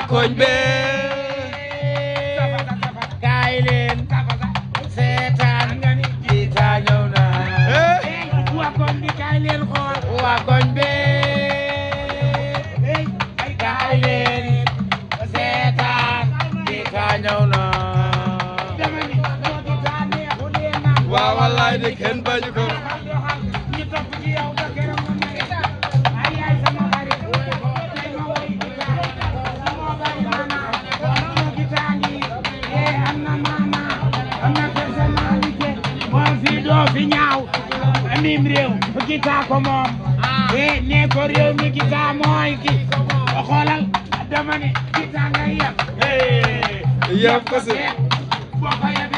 koñ be kaay leen seetaan Kita ñëw na waa koñ bi kaay leen xool waa koñ be kaay leen seetaan Kita ñëw na waaw wallaay de kenn bañu ko fi ñaaw mim réew Kita ko moom ne ko réew mi Kita mooy ki xoolal dama ne Kita nga yeb yeb ko si boo ko